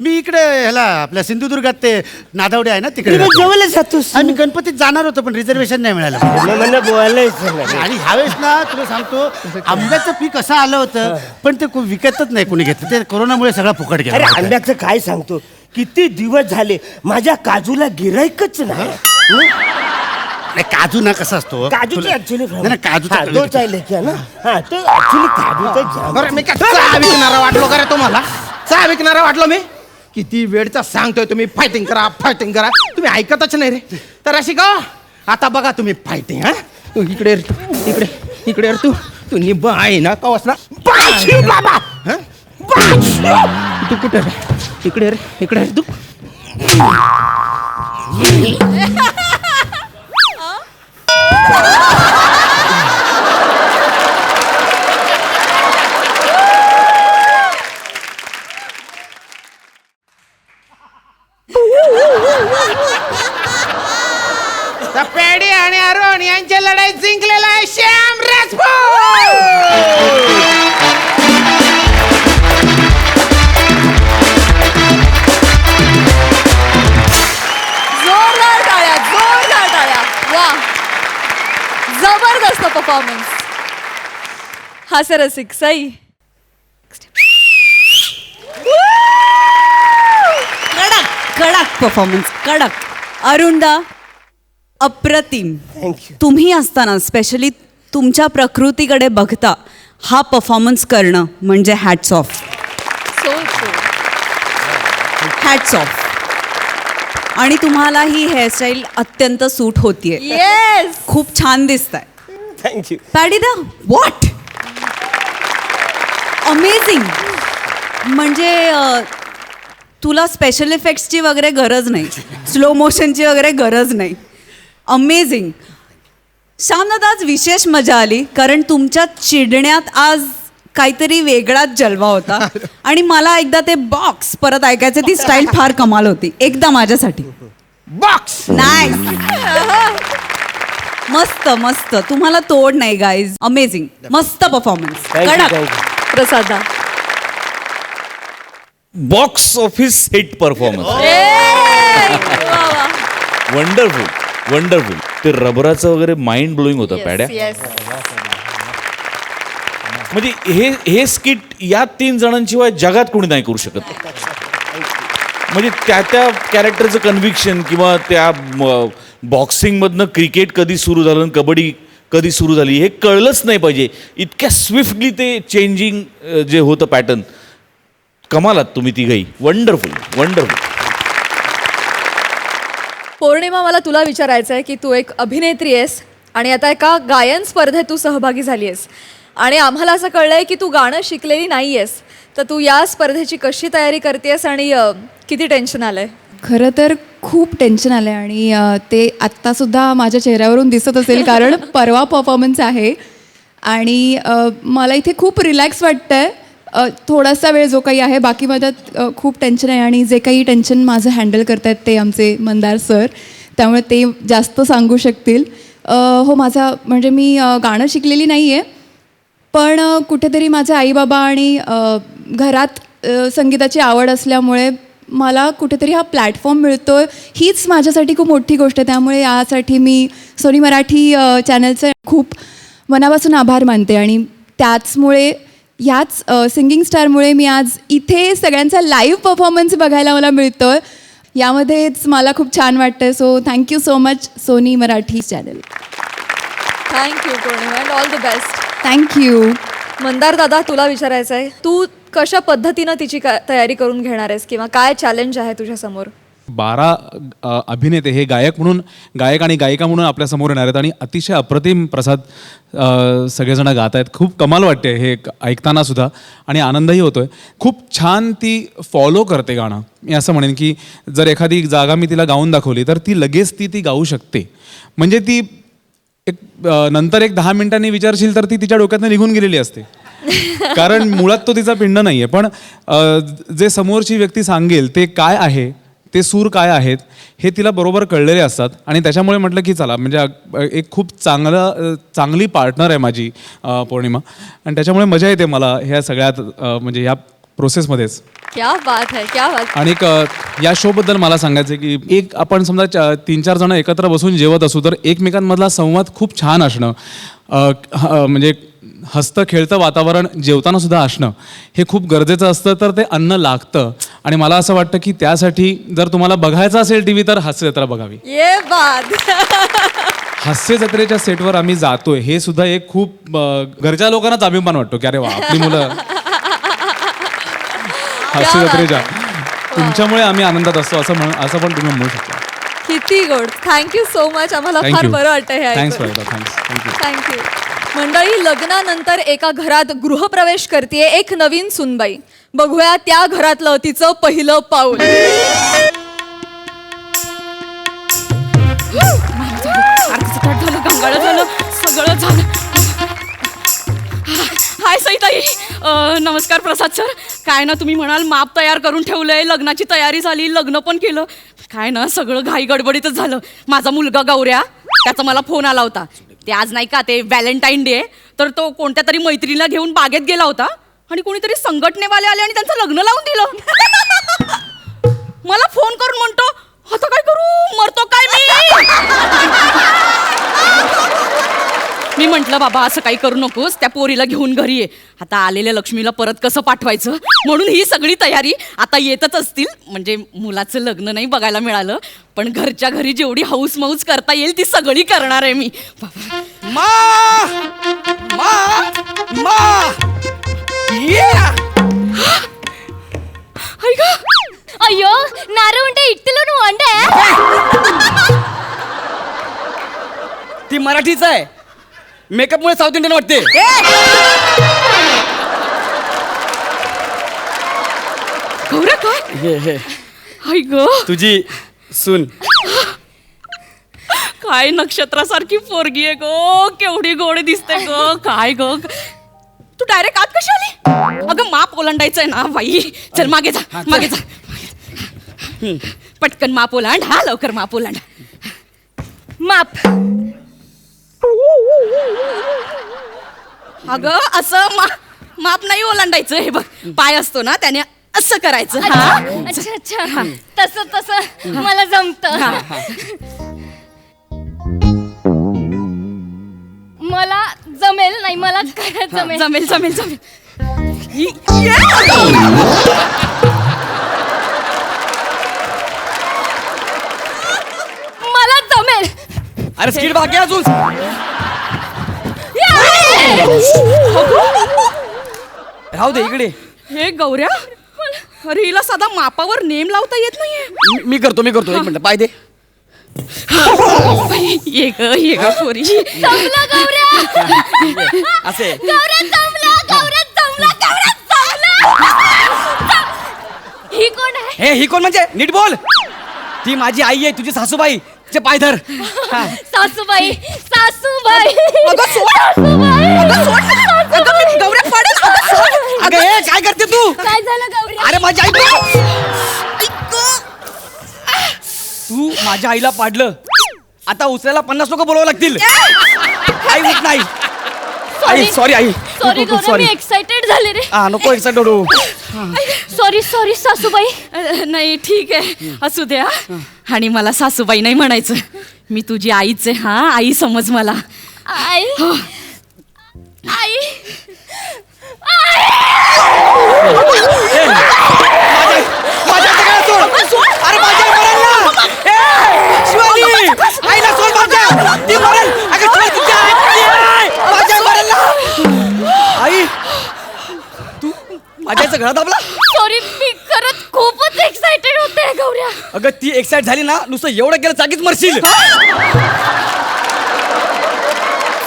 मी इकडे ह्याला आपल्या सिंधुदुर्गात ते नादावडे आहे ना तिकडे तिकडे जवळच जातोस. आम्ही गणपतीत जाणार होतो पण रिझर्वेशन नाही मिळालं. मला बोलायचं नाही. आणि ह्यावेळेस ना तुला सांगतो आंब्याचं पीक असं आलं होतं पण ते विकतच नाही कोणी घेतलं. ते कोरोनामुळे सगळं फुकट अरे गेलं. आंब्याचं काय सांगतो. किती दिवस झाले माझ्या काजूला गिरायकच नाही. नाही, काजू ना कसा असतो काजूची ऍक्च्युली काजूचा तोच आहे लेख्या ना. हा तो ऍक्च्युली काजूचा बरं मी काय चहा विकणारा वाटलो का रे तुम्हाला? चहा विकणारा वाटलो मी? किती वेळचा सांगतोय तुम्ही फायटिंग करा फायटिंग करा. तुम्ही ऐकतच नाही रे. तर अशी का आता बघा तुम्ही फायटिंग. हा तू इकडे इकडे इकडे तू तू निब्ब आहे ना का वासना बाबा. तू कुठे रे? इकडे रे इकडे रे तू. तर पेडी आणि अरुण यांची लढाई जिंकलेला आहे श्याम राजपूत. जोरदार टाळ्या जोरदार टाळ्या. वा जबरदस्त परफॉर्मन्स. हास्यरसिक सई. कडक परफॉर्मन्स कडक. अरुणदा अप्रतिम. थँक्यू. तुम्ही असताना स्पेशली तुमच्या प्रकृतीकडे बघता हा परफॉर्मन्स करणं म्हणजे hats off. So hats off. आणि तुम्हाला ही हेअरस्टाईल अत्यंत सूट होतीये. येस. खूप छान दिसताय. थँक्यू. पॅडिदा व्हॉट अमेझिंग. म्हणजे तुला स्पेशल इफेक्ट्सची वगैरे गरज नाही, स्लो मोशनची वगैरे गरज नाही. अमेझिंग. श्यामनाथ, आज विशेष मजा आली कारण तुमच्या चिडण्यात आज काहीतरी वेगळाच जलवा होता आणि मला एकदा ते बॉक्स परत ऐकायचं. ती स्टाईल फार कमाल होती. एकदा माझ्यासाठी बॉक्स. नाईस. मस्त मस्त. तुम्हाला तोड नाही गाईज. अमेझिंग. मस्त परफॉर्मन्स. कडक. प्रसादा. Box office hit performance. Wonderful wonderful. ते रबराचं वगैरे माइंड ब्लोईंग होतं पॅड्या. म्हणजे हे स्किट या 3 जणांशिवाय जगात कोणी नाही करू शकत. म्हणजे त्या कॅरेक्टरचं कन्व्हिक्शन किंवा त्या बॉक्सिंगमधनं क्रिकेट कधी सुरू झालं, कबड्डी कधी सुरू झाली हे कळलंच नाही पाहिजे. इतक्या स्विफ्टली ते चेंजिंग जे होतं पॅटर्न. कमालात तुम्ही तिघही. Wonderful wonderful. पौर्णिमा, मला तुला विचारायचं आहे की तू एक अभिनेत्री आहेस आणि आता एका गायन स्पर्धेत तू सहभागी झाली आहेस आणि आम्हाला असं कळलंय की तू गाणं शिकलेली नाही आहेस. तर तू या स्पर्धेची कशी तयारी करतेस आणि किती टेन्शन आलंय? खरं तर खूप टेन्शन आलं आहे आणि ते आत्तासुद्धा माझ्या चेहऱ्यावरून दिसत असेल कारण परवा परफॉर्मन्स आहे आणि मला इथे खूप रिलॅक्स वाटतं आहे. थोडासा वेळ जो काही आहे, बाकी माझ्यात खूप टेन्शन आहे आणि जे काही टेन्शन माझं हँडल करतायत ते आमचे मंदार सर, त्यामुळे ते जास्त सांगू शकतील. हो, माझा म्हणजे मी गाणं शिकलेली नाही आहे, पण कुठेतरी माझे आईबाबा आणि घरात संगीताची आवड असल्यामुळे मला कुठेतरी हा प्लॅटफॉर्म मिळतो आहे, हीच माझ्यासाठी खूप मोठी गोष्ट आहे. त्यामुळे यासाठी मी सोनी मराठी चॅनलचे खूप मनापासून आभार मानते आणि त्याचमुळे ह्याच सिंगिंग स्टारमुळे मी आज इथे सगळ्यांचा लाईव्ह परफॉर्मन्स बघायला मला मिळतो आहे. यामध्येच मला खूप छान वाटतं. So thank you so much Sony Marathi channel. Thank you Pournima and all the best. Thank you. Mandar दादा, तुला विचारायचं आहे, तू कशा पद्धतीनं तिची तयारी करून घेणार आहेस किंवा काय चॅलेंज आहे तुझ्यासमोर? 12 अभिनेते हे गायक आणि गायिका म्हणून आपल्यासमोर येणार आहेत आणि अतिशय अप्रतिम प्रसाद सगळेजण गात आहेत. खूप कमाल वाटते हे ऐकताना सुद्धा आणि आनंदही होतोय. खूप छान ती फॉलो करते गाणं. मी असं म्हणेन की जर एखादी जागा मी तिला गाऊन दाखवली तर ती लगेच ती गाऊ शकते. म्हणजे ती नंतर 10 मिनिटांनी विचारशील तर ती तिच्या डोक्यातनं निघून गेलेली असते कारण मुळात तो तिचा पिंड नाही आहे. पण जे समोरची व्यक्ती सांगेल ते काय आहे, ते सूर काय आहेत हे तिला बरोबर कळलेले असतात आणि त्याच्यामुळे म्हटलं की चला, म्हणजे एक खूप चांगली पार्टनर आहे माझी पौर्णिमा आणि त्याच्यामुळे मजा येते मला ह्या सगळ्यात म्हणजे ह्या प्रोसेसमध्येच. क्या बात है, क्या बात. आणि या शोबद्दल मला सांगायचं की एक आपण समजा 3-4 जण एकत्र बसून जेवत असू तर एकमेकांमधला संवाद खूप छान असणं, म्हणजे हसतं खेळतं वातावरण जेवताना सुद्धा असणं हे खूप गरजेचं असतं. तर ते अन्न लागतं आणि मला असं वाटतं की त्यासाठी जर तुम्हाला बघायचं असेल टी व्ही तर हास्य जत्रा बघावी. ये बात. हास्य जत्रेच्या सेटवर आम्ही जातोय हे सुद्धा एक खूप घरच्या लोकांनाच अभिमान वाटतो की अरे वा, आपली मुलं हास्य जत्रेच्या तुमच्यामुळे आम्ही आनंदात असतो असं पण तुम्ही म्हणू शकता. किती गोड. Thank you so much. आम्हाला फार बरं वाटतं हे ऐकून. थँक्यू. थँक्यू. मंडळी, लग्नानंतर एका घरात गृहप्रवेश करते एक नवीन सुनबाई. बघूया त्या घरातलं तिचं पहिलं पाऊल. गंगाळ झालं, सगळं झालं. हाय सईताई. नमस्कार प्रसाद सर. काय ना, तुम्ही म्हणाल माप तयार करून ठेवलंय, लग्नाची तयारी झाली, लग्न पण केलं. काय ना, सगळं घाई गडबडीतच झालं. माझा मुलगा गौऱ्या, त्याचा मला फोन आला होता. ते आज नाही का, ते व्हॅलेंटाईन डे, तर तो कोणत्या तरी मैत्रिणीला घेऊन बागेत गेला होता आणि कोणीतरी संघटनेवाले आले आणि त्यांचं लग्न लावून दिलं. मला फोन करून म्हणतो, आता काय करू, मरतो काय मी म्हटलं बाबा असं काही करू नकोस, त्या पोरीला घेऊन घरी ये. आता आलेल्या लक्ष्मीला परत कसं पाठवायचं म्हणून ही सगळी तयारी. आता येतच असतील, म्हणजे मुलाचं लग्न नाही बघायला मिळालं पण घरच्या घरी जेवढी हौस मौज करता येईल ती सगळी करणार आहे मी. ಅಯ್ಯೋ ನಾರು ಉಂಟೆ ಇಟ್ಟಿಲು ಅಂಡೆ ती मराठीच आहे. मेकअपमुळे साऊथ इंडियन वाटते. गौऱ्या काय हे हे हाय ग तुझी सून. काय नक्षत्रासारखी पोरगी आहे गो, केवढी गोड दिसते ग. काय ग तू डायरेक्ट आत कशी आली? अगं माप ओलांडायचंय ना बाई. चल मागे जा मागे जा. पटकन माप ओलांड. हा लवकर माप ओलांड. माप. अगं असं माप नाही ओलांडायचं. हे बघ पाय असतो ना त्याने असं करायचं. हा अच्छा अच्छा तसं मला जमत. मला जमेल नाही मला जमेल. जमेल जमेल जमेल. मला जमेल. अरे स्किट बाकी आहे अजून. राहू दे इकडे. हे गौऱ्या अरे हिला साधा मापावर नेम लावता येत नाहीये. मी करतो एक मिनिट पाय दे. ये ग पोरी. जमला गौऱ्या. असे गौऱ्या जमला. गौऱ्या जमला. गौऱ्या जमला. ही कोण आहे? हे ही कोण म्हणजे नीट बोल. ती माझी आई आहे, तुझी सासूबाई. तिचे पाय धर. सासूबाई. सासूबाई. गौऱ्या पडेल. अगं हे काय करते तू? काय झालं गौऱ्या? अरे माझी आई तू माझ्या आईला पाडलं. आता उचलायला 50 लोक बोलावं लागतील. आई उठ नाही. आई सॉरी आई. सॉरी गौऱ्या मी एक्साइटेड झाले रे. नको एक्साइटेड हो. सॉरी सासूबाई. नाही ठीक आहे असू द्या. आणि मला सासूबाई नाही म्हणायचं. मी तुझी आईच आहे. हा आई समज मला. आई. आई. अरे माझ्या आईला सोड. माझ्या ती मरेल. अगं सोड तुझ्या माझ्या मरेल. आई तू माझ्या आईचा गळा दाबला. सॉरी मी खरंच खूपच एक्साइटेड होते गौऱ्या. अगं ती एक्साइट झाली ना नुसतं एवढं केलं जागीच मरशील.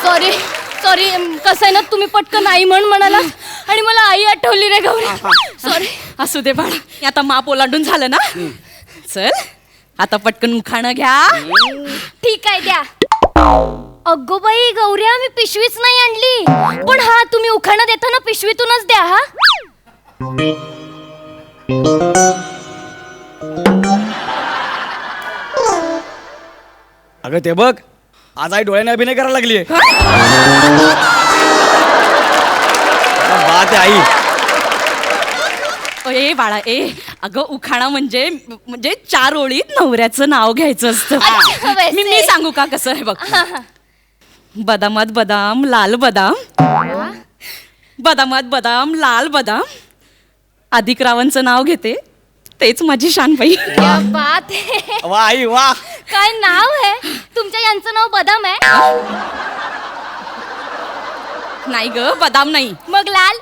सॉरी कसं आहे ना तुम्ही पटकन आई म्हणाला आणि मला आई आठवली रे गौऱ्या. सॉरी. असू दे बाळा. आता माप ओलांडून झालं ना. चल आता पटकन खाणं घ्या. ठीक आहे द्या. अगो बाई गौऱ्या मी पिशवीच नाही आणली. पण हा तुम्ही उखाणा देताना पिशवीतूनच द्या. हा अगं ते बघ आज आई डोळ्याने अभिनय करायला लागली. बात आहे आई. ए बाळा अगं उखाणा म्हणजे 4 ओळीत नवऱ्याचं नाव घ्यायचं असतं. अच्छा, वैसे. मी सांगू का कसं आहे बघ. बदामात बदाम लाल बदाम. बदामात बदाम लाल बदाम. अधिक रावांचं नाव घेते तेच माझी शानबाई. क्या बात है. वा आई वा. काय नाव आहे तुमच्या यांचं नाव बदाम आहे? नाही ग बदाम नाही. मग लाल.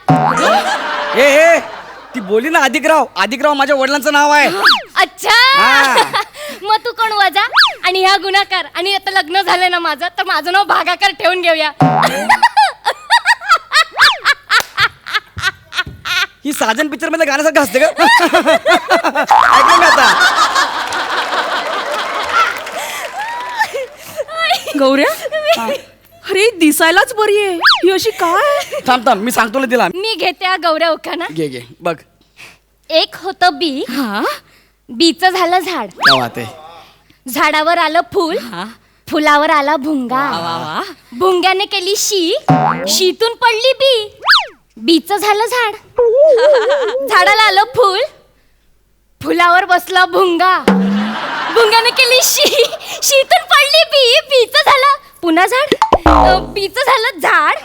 ए ती बोली ना अधिकराव माझ्या वडिलांचं नाव आहे. अच्छा मग तू कोण वजा आणि ह्या गुणाकार आणि आता लग्न झालं ना माझं तर माझं नाव भागाकार ठेवून घेऊया. ही साजन पिक्चर मध्ये गाण्यासारखं असते का? ऐकलं मी आता. गौऱ्या अरे दिसायलाच बरी आहे ही अशी काय. थांब मी सांगतो ना तिला. मी घेते हा गौऱ्या उखाणा. घे बघ. एक होतं बी. बीचं झालं झाड. क्या बात आहे. झाडावर आलं फुल. फुलावर आला भुंगा. भुंग्याने केली शीतून पडली बी. बीचं झालं झाड. झाडाला आलं फुल. फुलावर बसला भुंगा. भुंग्याने केली शीतून पडली बी. बीचं झालं पुन्हा झाड. बीचं झालं झाड.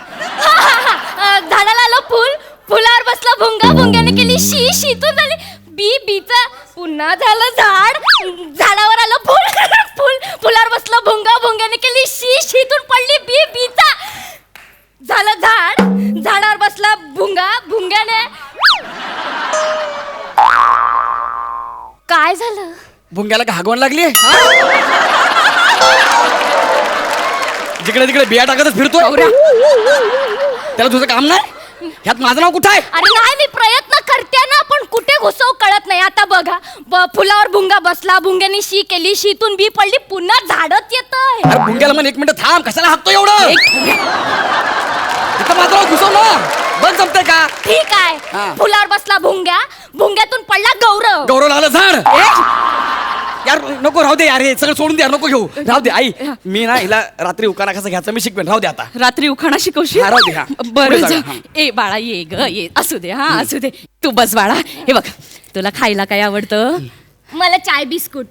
झाडाला आलं फुल. फुलावर बसला भुंगा. भुंग्याने केली शीतून झाली बीचं पुन्हा झालं झाड. झाडावर आलं फुल. फुलावर बसला भुंगा. भुंग्याने केली शीतून पडली बीचा झालं झाड. झाडावर बसला भुंगा. भुंग्याने काय झालं? भुंग्याला का हागवण लागली. जिकडे तिकडे बिया टाकतच फिरतो. त्याला तुझं काम नाही. ह्यात माझं नाव कुठं आहे? अरे नाही मी प्रयत्न करते ना पण कुठे घुसव कळत नाही. फुलावर भुंगा बसला, भुंग्यानी शी केली, शीतून बी पडली, पुन्हा झाडच येतंय. अरे भुंग्याला म्हण 1 मिनिट थांब, कशाला हाकतो एवढं? इथं मात्र घुसव ना, बंद जमतंय का? ठीक हा. आहे. फुलावर बसला भुंग्या, भुंग्यातून पडला गौरव. गौरव आलं झाड. यार नको, राहू दे यार, हे सगळं सोडून द्या, नको घेऊ, राहू दे. आई मी ना हिला रात्री उखाणा कसा घ्यायचा मी शिकवेन, राहू दे आता. रात्री उखाणा शिकवशील? हा, राहू दे, हा. बरं पुढे जा. जागा, हा. ए बाळा ये ग ये, असू दे हा असू दे. तू बस बाळा. हे बघ तुला खायला काय आवडतं? मला चाय बिस्कुट.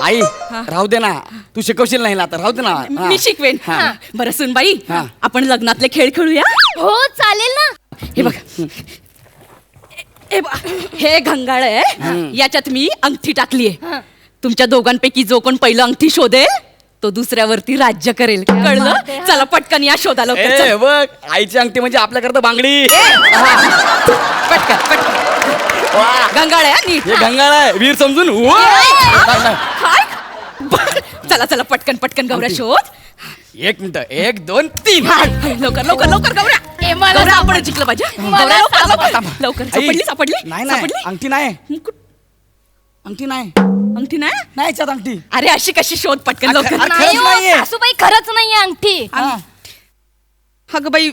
आई राहू दे ना, तू शिकवशील नाही आता, राहू दे ना. हा. मी शिकवेन. हा. बरं सुनबाई हा. आपण लग्नातले खेळ खेळूया. हो चालेल ना. हे बघ हे घंगाळ आहे, याच्यात मी अंगठी टाकलीये. तुमच्या दोघांपैकी जो कोण पहिलं अंगठी शोधेल तो दुसऱ्यावरती राज्य करेल. कळलं? चला पटकन या शोधाला. ए, बघ आईची अंगठी म्हणजे आपल्याकरता बांगडी. पटकन पटकन. घंगाळ आहे नीट. हे घंगाळ आहे, वीर समजून. काय? चला चला पटकन पटकन गौऱ्या शोध. 1 मिनिट, 1 2 3. लवकर लवकर लवकर गौऱ्या. गौऱ्या आपण जिंकलं पाहिजे. गौऱ्या, लवकर लवकर लवकर. सापडली सापडली नाही नाही, सापडली? अंगठी नाही, अंगठी नाही, अंगठी नाही. नाही याच्यात अंगठी. अरे अशी कशी शोध पटकन लवकर. अरे, नाही खरंच हो, नाहीये. सासूबाई खरंच नाहीये अंगठी. अगं बाई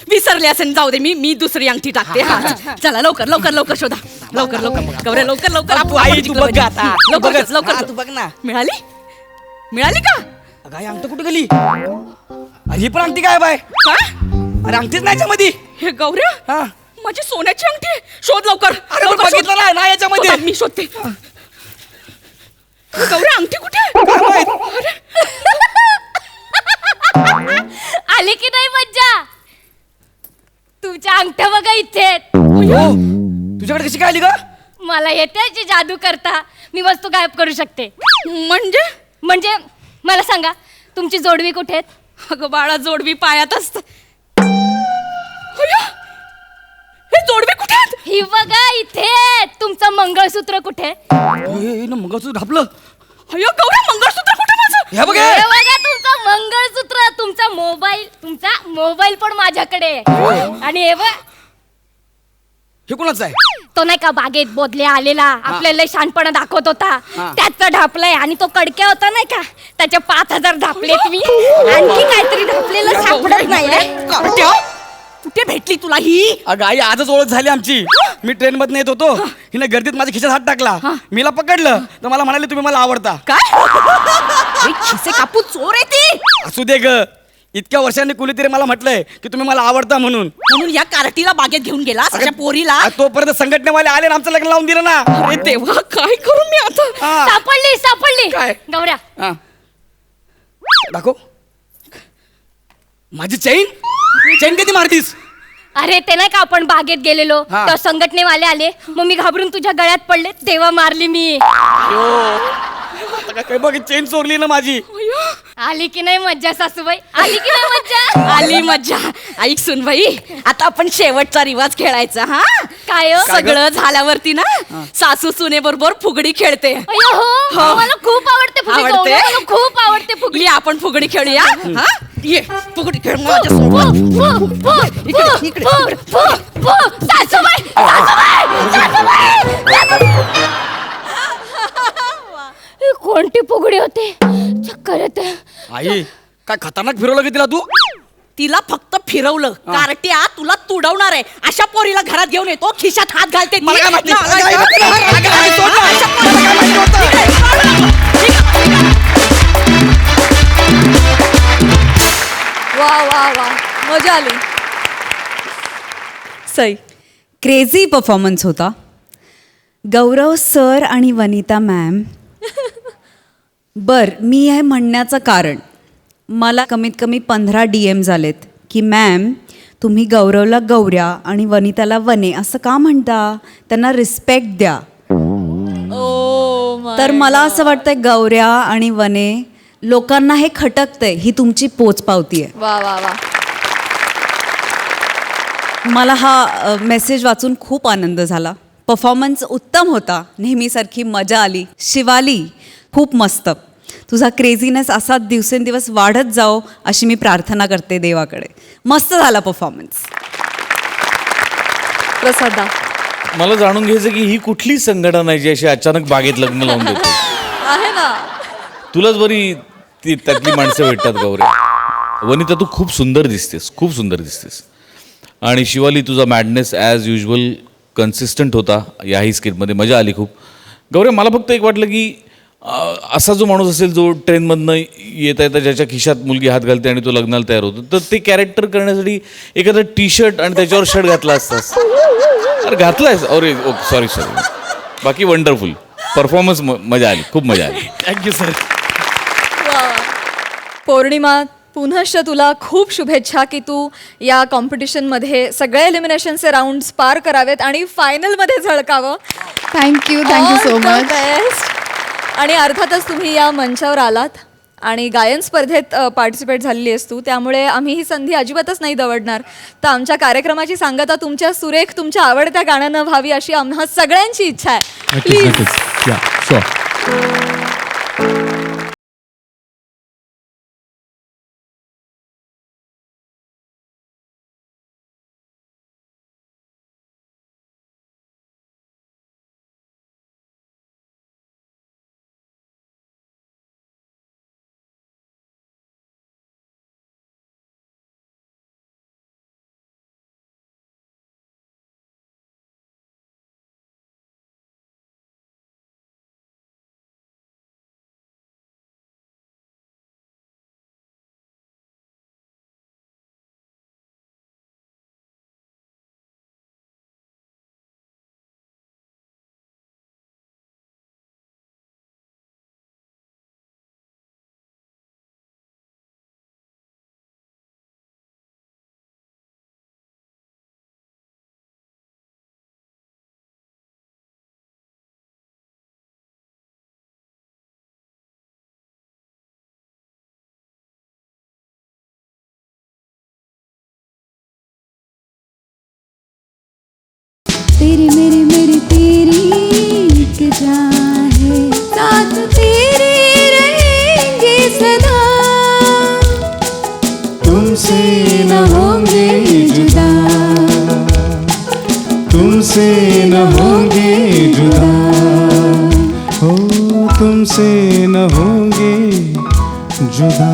विसरले असेल, जाऊ दे, मी दुसरी अंगठी टाकते. हा चला लवकर लवकर लवकर शोधा. लवकर लवकर गौऱ्या लवकर लवकर. तू आई, तू बघ आता. लवकर बघच. लवकर. हा, तू बघ ना. मिळाली मिळाली का? अगं आई, अंगठी कुठे गेली? अरे ही पण अंगठी काय बाय? काय? अरे अंगठीच नाही याच्यामध्ये. हे गौऱ्या हा. माझी सोन्याची अंगठी आहे. शोध लवकर. अरे पण बघितलं ना, नाही याच्यामध्ये. शोधा, मी शोधते. गौऱ्या अंगठी कुठे आहे? काय माहित? आली की नाही मज्जा? तुमच्या अंगठ्या बघा इथे. हो. तुझ्याकडे कशी काय आली ग? मला येते याची जादू करता. मी वस्तू गायब करू शकते. म्हणजे मला सांगा, तुमची जोडवी कुठे आहेत? अगं बाळा जोडवी पायात असत. हे जोडवी कुठे आहेत? ही बघा इथे. तुमचं मंगळसूत्र कुठे? मंगळसूत्र ढापलं. अयो गौऱ्या मंगळसूत्र कुठे माझं? हे बघ हे बघा तुमचं मंगळसूत्र. तुमचा मोबाईल पण माझ्याकडे आहे. आणि हे बघ, हे कोणाचं आहे? तो नाही का बागेत बोधल्या आलेला, आपल्याला लय शहाणपणा दाखवत होता, त्याचं ढापलंय. आणि तो कडक्या होता नाही का, त्याचे 5000 ढापलेत मी. आणखी काहीतरी ढापलेलं सापडत नाही. कुठे भेटली तुला ही? अगं आई, आजच ओळख झाली आमची. मी ट्रेन मधून येत होतो, हिने गर्दीत माझ्या खिशात हात टाकला. मीला पकडलं तर मला म्हणाले तुम्ही मला आवडता. काय? खिसे कापू चोर आहे ती. असू दे ग, इतक्या वर्षांनी कुणीतरी मला म्हटलंय की तुम्ही मला आवडता म्हणून. म्हणून या कार्टीला बागेत घेऊन गेला अशा पोरीला. तोपर्यंत संघटनेवाले आले आणि आमचं लग्न लावून दिलं ना. अरे देवा, काय करू मी आता? सापडली काय? गौऱ्या, हा. दाखव माझी चैन. चैन कधी मारतीस? अरे ते नाही का आपण बागेत गेलेलो, हा. तर संघटनेवाले आले, मग मी घाबरून तुझ्या गळ्यात पडले, तेव्हा मारली मी. काय बघ, चेन चोरली ना माझी. आली की नाही मज्जा सासूबाई? आली की नाही मज्जा? आली मज्जा. ऐक सुनबाई, आता आपण शेवटचा रिवाज खेळायचा. हा काय हो? सगळं झाल्यावरती ना सासू सुने बरोबर फुगडी खेळते. अय्यो, हो, मला खूप आवडते फुगडी. आवडते? गौऱ्या, मला खूप आवडते फुगडी. ये आपण फुगडी खेळूया. हा ये फुगडी खेळ फु, माझ्यासोबत. फु, फु, फु, फु, फु, फु. सासूबाई, ही कोणती फुगडी होते? चक्कर येते. आई, काय खतरनाक फिरवलं की तिला तू? तिला फक्त फिरवलं. कार्ट्या तुला तुडवणार आहे. अशा पोरीला घरात घेऊन येतो, खिशात हात घालते. मला काय माहिती? नालायक. मला काय माहिती? अगं, आई, सोड ना. अशा पोरीला काय माहिती होतं? वा वा वा, मजा आली. सई क्रेझी परफॉर्मन्स होता. गौरव सर आणि वनिता मॅम. मी हे म्हणण्याचं कारण, मला कमीत कमी 15 DM झालेत की मॅम तुम्ही गौरवला गौऱ्या आणि वनिताला वने असं का म्हणता, त्यांना रिस्पेक्ट द्या. तर मला असं वाटतंय गौऱ्या आणि वने लोकांना हे खटकतंय, ही तुमची पोचपावती आहे. वा वा वा. मला हा मेसेज वाचून खूप आनंद झाला. परफॉर्मन्स उत्तम होता, नेहमीसारखी मजा आली. शिवाली खूप मस्त. तुझा क्रेझीनेस असा दिवसेंदिवस वाढत जाओ अशी मी प्रार्थना करते देवाकडे. मस्त झाला परफॉर्मन्स. प्रसादा, मला जाणून घ्यायचं की ही कुठली संघटना आहे जी अशी अचानक बागेत लग्न लावून देते. आहे ना. तुलाच बरी ती त्यातली माणसं भेटतात गौरी. वनिता तू खूप सुंदर दिसतेस, खूप सुंदर दिसतेस. आणि शिवाली तुझा मॅडनेस ॲज युजल कन्सिस्टंट होता याही स्किटमध्ये, मजा आली खूप. गौरी मला फक्त एक वाटलं की असा जो माणूस असेल जो ट्रेनमधनं येता येता ज्याच्या खिशात मुलगी हात घालते आणि तो लग्नाला तयार होतो, तर ते कॅरेक्टर करण्यासाठी एखादा टी शर्ट आणि त्याच्यावर शर्ट घातला असतास. अरे घातलायस. अरे सॉरी. बाकी वंडरफुल परफॉर्मन्स, मजा आली, खूप मजा आली. Thank you sir. पौर्णिमा, पुनश्च तुला खूप शुभेच्छा की तू या कॉम्पिटिशनमध्ये सगळे एलिमिनेशनचे राऊंड्स पार करावेत आणि फायनलमध्ये झळकावं. Thank you so much. बेस्ट. आणि अर्थातच तुम्ही या मंचावर आलात आणि गायन स्पर्धेत पार्टिसिपेट झालेली आहेस तू, त्यामुळे आम्ही ही संधी अजिबातच नाही दवडणार. तर आमच्या कार्यक्रमाची सांगता तुमच्या सुरेख, तुमच्या आवडत्या गाण्यानं व्हावी अशी आम्हा सगळ्यांची इच्छा आहे. प्लीज. तेरी मेरी मेरी तेरी एक जान है, साथ तेरे रहेंगे सदा, तुमसे न होंगे जुदा, तुमसे न होंगे जुदा, हो तुमसे न होंगे जुदा.